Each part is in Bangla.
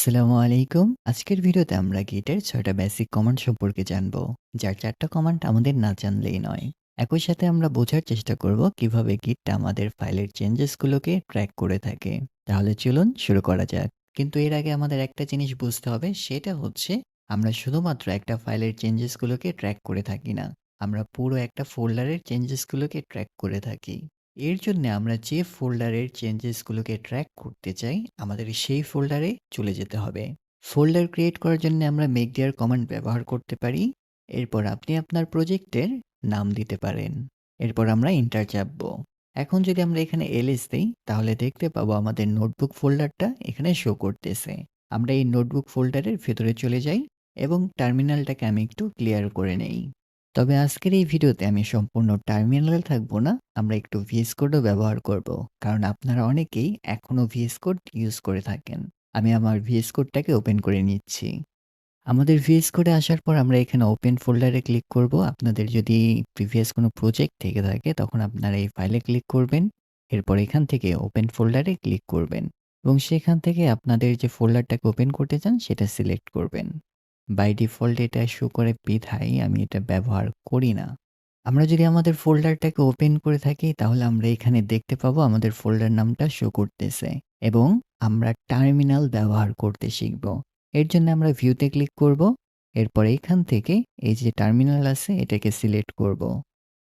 আসসালামু আলাইকুম। আজকের ভিডিওতে আমরা গিটের ৬টা বেসিক কমান্ড সম্পর্কে জানব। যার ৪টা কমান্ড আমাদের না জানলেই নয়। একই সাথে আমরা বোঝার চেষ্টা করব কিভাবে গিটটা আমাদের ফাইলের চেঞ্জেস গুলোকে ট্র্যাক করে থাকে। তাহলে চলুন শুরু করা যাক। কিন্তু এর আগে আমাদের একটা জিনিস বুঝতে হবে, সেটা হচ্ছে আমরা শুধুমাত্র একটা ফাইলের চেঞ্জেস গুলোকে ট্র্যাক করে থাকি না। আমরা পুরো একটা ফোল্ডারের চেঞ্জেস গুলোকে ট্র্যাক করে থাকি। এর জন্য আমরা যে ফোল্ডারের চেঞ্জেসগুলোকে ট্র্যাক করতে চাই, আমাদের সেই ফোল্ডারে চলে যেতে হবে। ফোল্ডার ক্রিয়েট করার জন্য আমরা মেকডিআর কমান্ড ব্যবহার করতে পারি। এরপর আপনি আপনার প্রজেক্টের নাম দিতে পারেন। এরপর আমরা এন্টার চাপবো। এখন যদি আমরা এখানে এলএস দেই, তাহলে দেখতে পাবো আমাদের নোটবুক ফোল্ডারটা এখানে শো করতেছে। আমরা এই নোটবুক ফোল্ডারের ভেতরে চলে যাই এবং টার্মিনালটাকে আমি একটু ক্লিয়ার করে নেই। তবে আজকের এই ভিডিওতে আমি সম্পূর্ণ টার্মিনালে থাকবো না। আমরা একটু ভিএস কোডও ব্যবহার করব। কারণ আপনারা অনেকেই এখনও ভিএস কোড ইউজ করে থাকেন। আমি আমার ভিএস কোডটাকে ওপেন করে নিচ্ছি। আমাদের ভিএস কোডে আসার পর আমরা এখানে ওপেন ফোল্ডারে ক্লিক করব। আপনাদের যদি প্রিভিয়াস কোনো প্রজেক্ট থেকে থাকে তখন আপনারা এই ফাইলে ক্লিক করবেন। এরপর এখান থেকে ওপেন ফোল্ডারে ক্লিক করবেন এবং সেখান থেকে আপনাদের যে ফোল্ডারটাকে ওপেন করতে চান সেটা সিলেক্ট করবেন। বাই ডিফল্ট এটা শো করে বিধায় আমি এটা ব্যবহার করি না। আমরা যদি আমাদের ফোল্ডারটাকে ওপেন করে থাকি তাহলে আমরা এখানে দেখতে পাবো আমাদের ফোল্ডার নামটা শো করতেছে এবং আমরা টার্মিনাল ব্যবহার করতে শিখব। এর জন্য আমরা ভিউতে ক্লিক করব। এরপর এখান থেকে এই যে টার্মিনাল আছে এটাকে সিলেক্ট করব।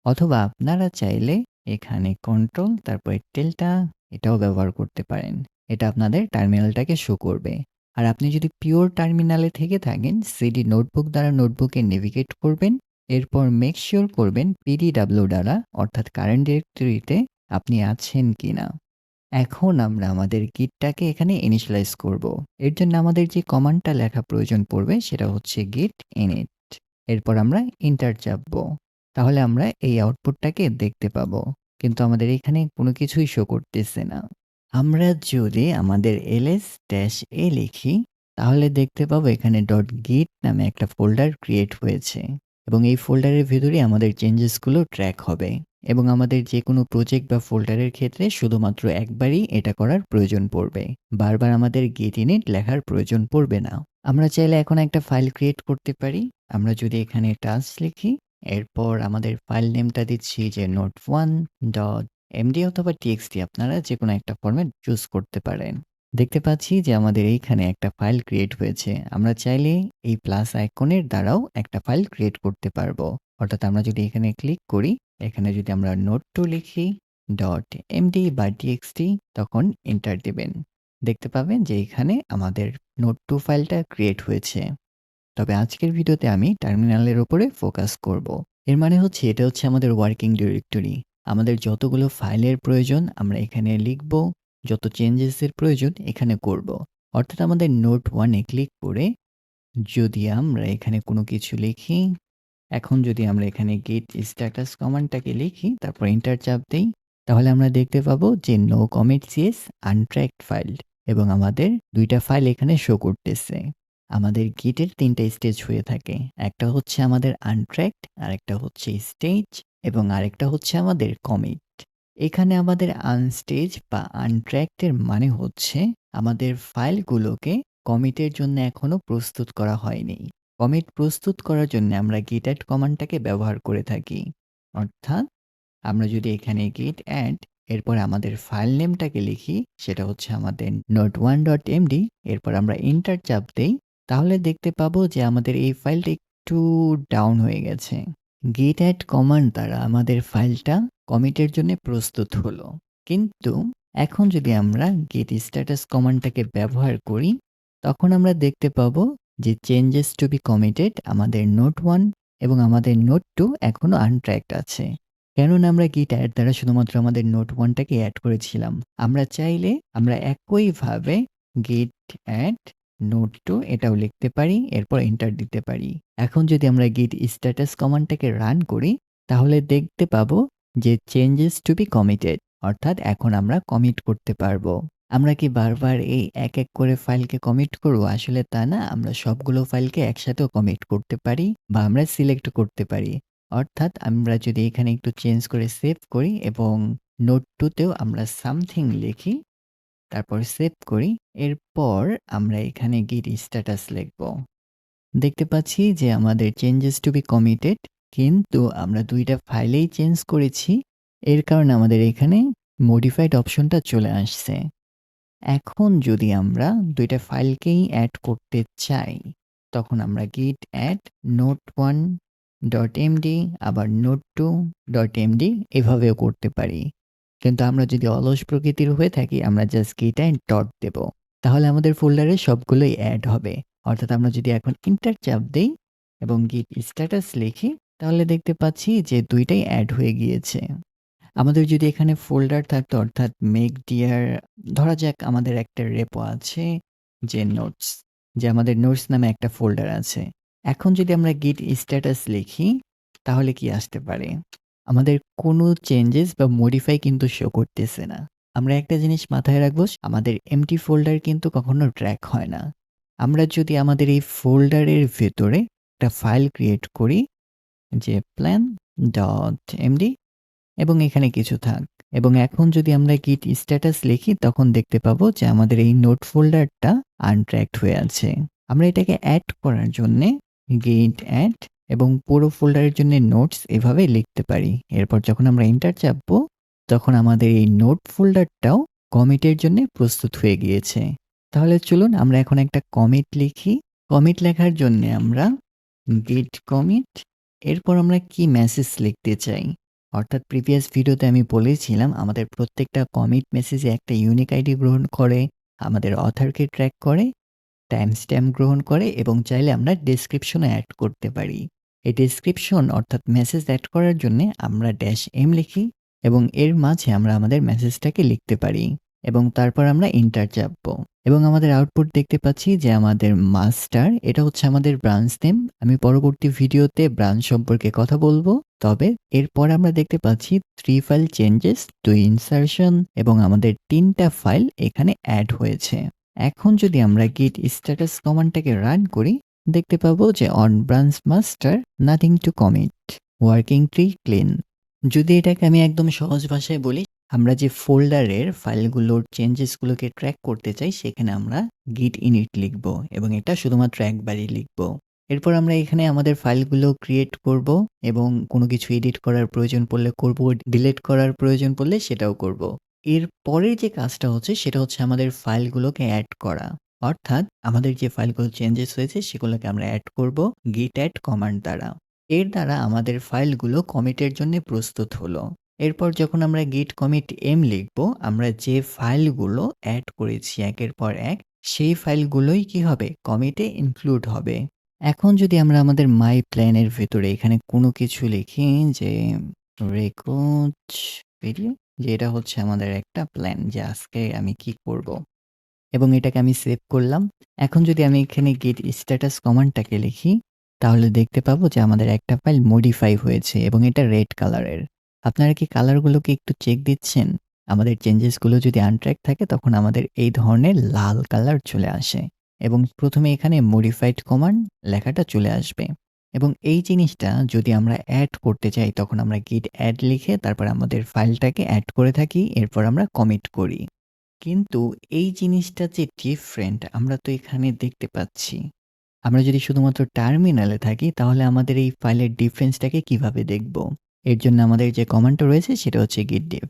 অথবা আপনারা চাইলে এখানে কন্ট্রোল তারপরে টেলটা এটাও ব্যবহার করতে পারেন। এটা আপনাদের টার্মিনালটাকে শো করবে। আর আপনি যদি পিওর টার্মিনালে থেকে থাকেন, সিডি নোটবুক দ্বারা নোটবুকে নেভিগেট করবেন। এরপর মেক শিওর করবেন পিডিডাব্লিউ দ্বারা, অর্থাৎ কারেন্ট ডিরেক্টরিতে আপনি আছেন কিনা। এখন আমরা আমাদের গিটটাকে এখানে ইনিশিয়ালাইজ করব। এর জন্য আমাদের যে কমান্ডটা লেখা প্রয়োজন পড়বে সেটা হচ্ছে git init। এরপর আমরা এন্টার চাপবো। তাহলে আমরা এই আউটপুটটাকে দেখতে পাবো। কিন্তু আমাদের এখানে কোনো কিছুই শো করতেছে না। আমরা যদি আমাদের ls-a লিখি, তাহলে দেখতে পাবো এখানে .git নামে একটা ফোল্ডার ক্রিয়েট হয়েছে এবং এই ফোল্ডারের ভেতরে আমাদের চেঞ্জেসগুলো ট্র্যাক হবে এবং আমাদের যে কোনো প্রজেক্ট বা ফোল্ডারের ক্ষেত্রে শুধুমাত্র একবারই এটা করার প্রয়োজন পড়বে। বারবার আমাদের git init লেখার প্রয়োজন পড়বে না। আমরা চাইলে এখন একটা ফাইল ক্রিয়েট করতে পারি। আমরা যদি এখানে টাস্ক লিখি, এরপর আমাদের ফাইল নেমটা দিচ্ছি যে note1.md অথবা txt, আপনারা যেকোনো একটা ফরম্যাট চুজ করতে পারেন। দেখতে পাচ্ছি যে আমাদের এইখানে একটা ফাইল ক্রিয়েট হয়েছে। আমরা চাইলে এই প্লাস আইকনের দ্বারাও একটা ফাইল ক্রিয়েট করতে পারবো। অর্থাৎ আমরা যদি এখানে ক্লিক করি, এখানে যদি আমরা note2 লিখি .md বা txt, তখন এন্টার দিবেন। দেখতে পাবেন যে এখানে আমাদের নোট2 ফাইলটা ক্রিয়েট হয়েছে। তবে আজকের ভিডিওতে আমি টার্মিনালের উপরে ফোকাস করব। এর মানে হচ্ছে এটা হচ্ছে আমাদের ওয়ার্কিং ডিরেক্টরি। আমাদের যতগুলো ফাইলের প্রয়োজন আমরা এখানে লিখব, যত চেঞ্জেসের প্রয়োজন এখানে করব। অর্থাৎ আমাদের নোট 1 এ ক্লিক করে যদি আমরা এখানে কোনো কিছু লিখি, এখন যদি আমরা এখানে গেট স্ট্যাটাস কমান্ডটাকে লিখি, তারপর এন্টার চাপ দেই, তাহলে আমরা দেখতে পাবো যে নো কমিট সিএস আনট্র্যাকড ফাইল এবং আমাদের ২টা ফাইল এখানে শো করতেছে। আমাদের গিটের ৩টা স্টেজ হয়ে থাকে। একটা হচ্ছে আমাদের আনট্র্যাকড, আরেকটা হচ্ছে স্টেজ এবং আরেকটা হচ্ছে আমাদের কমিট। এখানে আমাদের আনস্টেজ বা আনট্র্যাকড এর মানে হচ্ছে আমাদের ফাইলগুলোকে কমিটের জন্য এখনো প্রস্তুত করা হয়নি। কমিট প্রস্তুত করার জন্য আমরা git add কমান্ডটাকে ব্যবহার করে থাকি। অর্থাৎ আমরা যদি এখানে git add এরপর আমাদের ফাইল নেমটাকে লিখি, সেটা হচ্ছে আমাদের note1.md, এরপর আমরা এন্টার চাপ দেই, তাহলে দেখতে পাবো যে আমাদের এই ফাইলটা একটু ডাউন হয়ে গেছে। git add কমান্ড দ্বারা আমাদের ফাইলটা কমিটের জন্য প্রস্তুত হলো। কিন্তু এখন যদি আমরা git status কমান্ডটাকে ব্যবহার করি, তখন আমরা দেখতে পাবো যে চেঞ্জেস টু বি কমিটেড আমাদের নোট1 এবং আমাদের নোট2 এখনো আনট্র্যাকড আছে। কেননা আমরা git add দ্বারা শুধুমাত্র আমাদের নোট1 টাকে অ্যাড করেছিলাম। আমরা চাইলে আমরা একইভাবে git add নোট2 এটাও লিখতে পারি, এরপর এন্টার দিতে পারি। এখন যদি আমরা git status কমান্ডটাকে রান করি, তাহলে দেখতে পাবো যে চেঞ্জেস টু বি কমিটেড, অর্থাৎ এখন আমরা কমিট করতে পারবো। আমরা কি বারবার এই এক করে ফাইলকে কমিট করব? আসলে তা না। আমরা সবগুলো ফাইলকে একসাথেও কমিট করতে পারি বা আমরা সিলেক্ট করতে পারি। অর্থাৎ আমরা যদি এখানে একটু চেঞ্জ করে সেভ করি এবং নোট2 তেও আমরা সামথিং লিখি, তারপর সেভ করি। এরপর আমরা এখানে git status লিখব। দেখতে পাচ্ছি যে আমাদের চেঞ্জেস টু বি কমিটেড, কিন্তু আমরা ২ টা ফাইলেই চেঞ্জ করেছি। এর কারণে আমাদের এখানে মডিফাইড অপশনটা চলে আসছে। এখন যদি আমরা ২ টা ফাইলকেই এড করতে চাই, তখন আমরা git add note1.md আবার note2.md এভাবেও করতে পারি। কিন্তু আমরা যদি অলস প্রকৃতির হয়ে থাকি, আমরা জাস্ট git add ডট দেব। তাহলে আমাদের ফোল্ডারে সবগুলোই এড হবে। অর্থাৎ আমরা যদি এখন এন্টার চাপ দেই এবং git status লিখি, তাহলে দেখতে পাচ্ছি যে ২ টাই এড হয়ে গিয়েছে। আমাদের যদি এখানে ফোল্ডার থাকতো, অর্থাৎ মেক ডিয়ার, ধরা যাক আমাদের একটা রেপো আছে যে নোটস, যে আমাদের নোটস নামে একটা ফোল্ডার আছে। এখন যদি আমরা git status লিখি, তাহলে কি আসতে পারে? আমাদের কোনো চেঞ্জেস বা মডিফাই কিন্তু শো করতেছে না। আমরা একটা জিনিস মাথায় রাখবো, আমাদের এমটি ফোল্ডার কিন্তু কখনো ট্র্যাক হয় না। আমরা যদি আমাদের এই ফোল্ডারের ভেতরে একটা ফাইল ক্রিয়েট করি, যে plan.md, এবং এখানে কিছু থাক, এবং এখন যদি আমরা git status লিখি, তখন দেখতে পাবো যে আমাদের এই নোট ফোল্ডারটা আনট্র্যাকড হয়ে আছে। আমরা এটাকে অ্যাড করার জন্যে git add এবং পুরো ফোল্ডারের জন্য নোটস এভাবে লিখতে পারি। এরপর যখন আমরা এন্টার চাপবো, তখন আমাদের এই নোট ফোল্ডারটাও কমিটের জন্য প্রস্তুত হয়ে গিয়েছে। তাহলে চলুন আমরা এখন একটা কমিট লিখি। কমিট লেখার জন্য আমরা git commit, এরপর আমরা কি মেসেজ লিখতে চাই, অর্থাৎ প্রিভিয়াস ভিডিওতে আমি বলেছিলাম আমাদের প্রত্যেকটা কমিট মেসেজে একটা ইউনিক আইডি গ্রহণ করে, আমাদের অথরকে ট্র্যাক করে, টাইম স্ট্যাম্প গ্রহণ করে এবং চাইলে আমরা ডেসক্রিপশনে অ্যাড করতে পারি। এই ডেসক্রিপশন অর্থাৎ মেসেজ অ্যাড করার জন্য আমরা -m লিখি এবং এর মাঝে আমরা আমাদের মেসেজটাকে লিখতে পারি এবং তারপর আমরা এন্টার চাপবো এবং আমাদের আউটপুট দেখতে পাচ্ছি যে আমাদের মাস্টার, এটা হচ্ছে আমাদের ব্রাঞ্চ নেম। আমি পরবর্তী ভিডিওতে ব্রাঞ্চ সম্পর্কে কথা বলবো। তবে এরপর আমরা দেখতে পাচ্ছি 3 ফাইল চেঞ্জেস, 2 ইনসারশন এবং আমাদের 3টা ফাইল এখানে অ্যাড হয়েছে। এখন যদি আমরা git status কমান্ডটাকে রান করি, দেখতে পাবো যে on branch master nothing to commit, working tree clean. যদি এটাকে আমি একদম সহজ ভাষায় বলি, আমরা যে ফোল্ডারের ফাইলগুলোর চেঞ্জেসগুলোকে ট্র্যাক করতে চাই, সেখানে আমরা git init লিখব এবং এটা শুধুমাত্র একবারই লিখব। এরপর আমরা এখানে আমাদের ফাইলগুলো ক্রিয়েট করব এবং কোনো কিছু এডিট করার প্রয়োজন পড়লে করব, ডিলিট করার প্রয়োজন পড়লে সেটাও করব। এর পরের যে কাজটা হচ্ছে সেটা হচ্ছে আমাদের ফাইলগুলোকে অ্যাড করা। অর্থাৎ আমাদের যে ফাইলগুলো চেঞ্জেস হয়েছে সেগুলোকে আমরা অ্যাড করব git add কমান্ড দ্বারা। এর দ্বারা আমাদের ফাইলগুলো কমিটের জন্য প্রস্তুত হলো। এরপর যখন আমরা git commit m লিখব, আমরা যে ফাইলগুলো অ্যাড করেছি একের পর এক, সেই ফাইলগুলোই কি হবে? কমিটে ইনক্লুড হবে। এখন যদি আমরা আমাদের মাই প্ল্যানের ভেতরে এখানে কোনো কিছু লিখি, যে রেকর্ড ভিডিও, যে এটা হচ্ছে আমাদের একটা প্ল্যান, যে আজকে আমি কি করব, এবং এটাকে আমি সেভ করলাম। এখন যদি আমি এখানে git status কমান্ডটাকে লিখি, তাহলে দেখতে পাবো যে আমাদের একটা ফাইল মডিফাই হয়েছে এবং এটা রেড কালারের। আপনারা কি কালারগুলোকে একটু চেক দিচ্ছেন? আমাদের চেঞ্জেসগুলো যদি আনট্র্যাক থাকে, তখন আমাদের এই ধরনের লাল কালার চলে আসে এবং প্রথমে এখানে মডিফাইড কমান্ড লেখাটা চলে আসবে। এবং এই জিনিসটা যদি আমরা অ্যাড করতে চাই, তখন আমরা git add লিখে তারপর আমাদের ফাইলটাকে অ্যাড করে থাকি, এরপর আমরা কমিট করি। কিন্তু এই জিনিসটা যে ডিফারেন্ট, আমরা তো এখানে দেখতে পাচ্ছি। আমরা যদি শুধুমাত্র টার্মিনালে থাকি, তাহলে আমাদের এই ফাইলের ডিফারেন্সটাকে কিভাবে দেখব? এর জন্য আমাদের যে কমান্ডটা রয়েছে সেটা হচ্ছে git diff।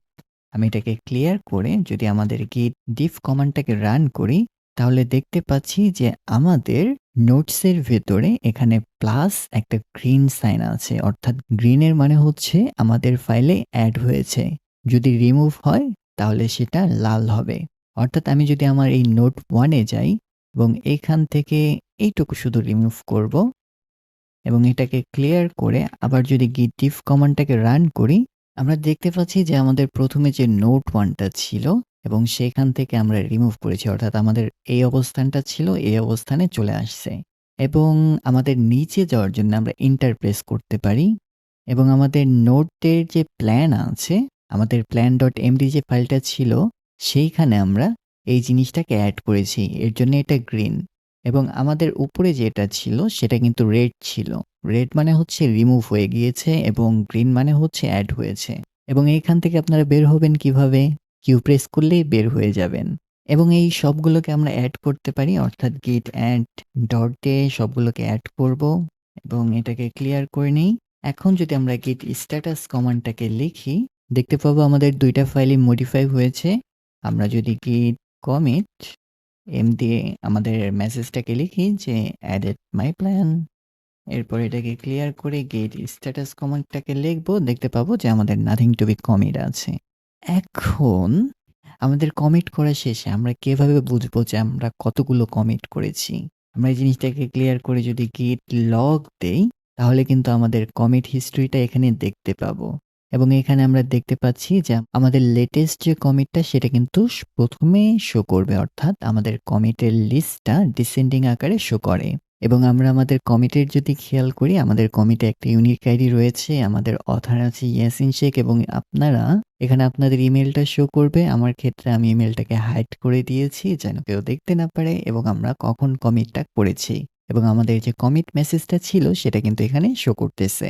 আমি এটাকে ক্লিয়ার করে যদি আমাদের git diff কমান্ডটাকে রান করি, তাহলে দেখতে পাচ্ছি যে আমাদের নোটসের ভেতরে এখানে প্লাস একটা গ্রিন সাইন আছে, অর্থাৎ গ্রিনের মানে হচ্ছে আমাদের ফাইলে অ্যাড হয়েছে। যদি রিমুভ হয়, তাহলে সেটা লাল হবে। অর্থাৎ আমি যদি আমার এই নোট 1 এ যাই এবং এখান থেকে এইটুকু শুধু রিমুভ করব এবং এটাকে ক্লিয়ার করে আবার যদি git diff কমান্ডটাকে রান করি, আমরা দেখতে পাচ্ছি যে আমাদের প্রথমে যে নোট 1 টা ছিল এবং সেখান থেকে আমরা রিমুভ করেছি, অর্থাৎ আমাদের এই অবস্থানটা ছিল, এই অবস্থানে চলে আসছে। এবং আমাদের নিচে যাওয়ার জন্য আমরা এন্টার প্রেস করতে পারি এবং আমাদের নোটের যে প্ল্যান আছে, আমাদের plan.md যে ফাইলটা ছিল, সেইখানে আমরা এই জিনিসটাকে অ্যাড করেছি। এর জন্য এটা গ্রিন এবং আমাদের উপরে যেটা ছিল সেটা কিন্তু রেড ছিল। রেড মানে হচ্ছে রিমুভ হয়ে গিয়েছে এবং গ্রিন মানে হচ্ছে অ্যাড হয়েছে। এবং এইখান থেকে আপনারা বের হবেন কিভাবে? কিউ প্রেস করলেই বের হয়ে যাবেন। এবং এই সবগুলোকে আমরা এড করতে পারি অর্থাৎ git add ডট দিয়ে সবগুলোকে এড করব এবং এটাকে ক্লিয়ার করে নেই। এখন যদি আমরা git status কমান্ডটাকে লিখি, দেখতে পাবো আমাদের ২ টা ফাইলই মডিফাই হয়েছে। আমরা যদি git commit দিয়ে আমাদের মেসেজটাকে লিখি যে added my plan, এরপর এটাকে ক্লিয়ার করে git status কমান্ডটাকে লিখব, দেখতে পাবো যে আমাদের nothing to be commit আছে। এখন আমাদের কমিট করা শেষে আমরা কিভাবে বুঝবো যে আমরা কতগুলো কমিট করেছি? আমরা এই জিনিসটাকে ক্লিয়ার করে যদি git log দেই, তাহলে কিন্তু আমাদের কমিট হিস্ট্রিটা এখানে দেখতে পাবো। এবং এখানে আমরা দেখতে পাচ্ছি যে আমাদের লেটেস্ট যে কমিটটা সেটা কিন্তু ১ম এ শো করবে। অর্থাৎ আমাদের কমিটের লিস্টটা ডিসেন্ডিং আকারে শো করে। এবং আমরা আমাদের কমিটের যদি খেয়াল করি, আমাদের কমিটে একটা ইউনিক আইডি রয়েছে। আমাদের অথর আছে ইয়াসিন শেখ এবং আপনারা এখানে আপনাদের ইমেইলটা শো করবে। আমার ক্ষেত্রে আমি ইমেইলটাকে হাইড করে দিয়েছি যেন কেউ দেখতে না পারে এবং আমরা কখন কমিটটা করেছি। এবং আমাদের যে কমিট মেসেজটা ছিল সেটা কিন্তু এখানে শো করতেছে।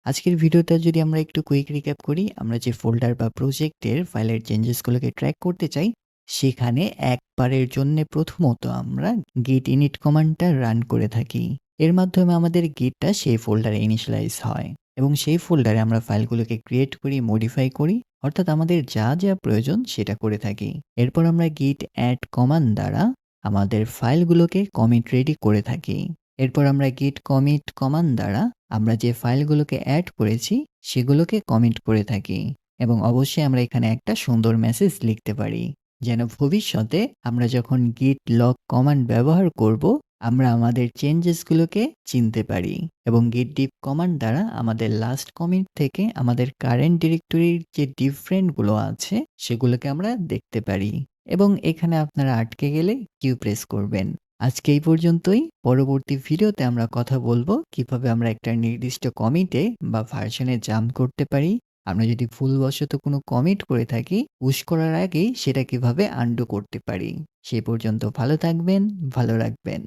আজকের ভিডিওটা যদি আমরা একটু কুইক রিক্যাপ করি, আমরা যে ফোল্ডার বা প্রজেক্টের ফাইলের চেঞ্জেসগুলোকে ট্র্যাক করতে চাই, সেখানে একবারের জন্যে প্রথমত আমরা git init কমান্ডটা রান করে থাকি। এর মাধ্যমে আমাদের গিটটা সেই ফোল্ডারে ইনিশিয়ালাইজ হয় এবং সেই ফোল্ডারে আমরা ফাইলগুলোকে ক্রিয়েট করি, মডিফাই করি, অর্থাৎ আমাদের যা, যা প্রয়োজন সেটা করে থাকি। এরপর আমরা git add কমান্ড দ্বারা আমাদের ফাইলগুলোকে কমিট রেডি করে থাকি। এরপর আমরা git commit কমান্ড দ্বারা আমরা যে ফাইলগুলোকে এড করেছি সেগুলোকে কমিট করে থাকি এবং অবশ্যই আমরা এখানে একটা সুন্দর মেসেজ লিখতে পারি যেন ভবিষ্যতে আমরা যখন git log কমান্ড ব্যবহার করব, আমরা আমাদের চেঞ্জেসগুলোকে চিনতে পারি এবং git diff কমান্ড দ্বারা আমাদের লাস্ট কমিট থেকে আমাদের কারেন্ট ডিরেক্টরির যে ডিফারেন্টগুলো আছে সেগুলোকে আমরা দেখতে পারি এবং এখানে আপনারা আটকে গেলে কিউ প্রেস করবেন। আজকে এই পর্যন্তই। পরবর্তী ভিডিওতে আমরা কথা বলবো কিভাবে আমরা একটা নির্দিষ্ট কমিটে বা ভার্সনে জাম্প করতে পারি। আমরা যদি ভুলবশত কোনো কমিট করে থাকি, পুশ করার আগেই সেটা কিভাবে আনডু করতে পারি। সেই পর্যন্ত ভালো থাকবেন, ভালো রাখবেন।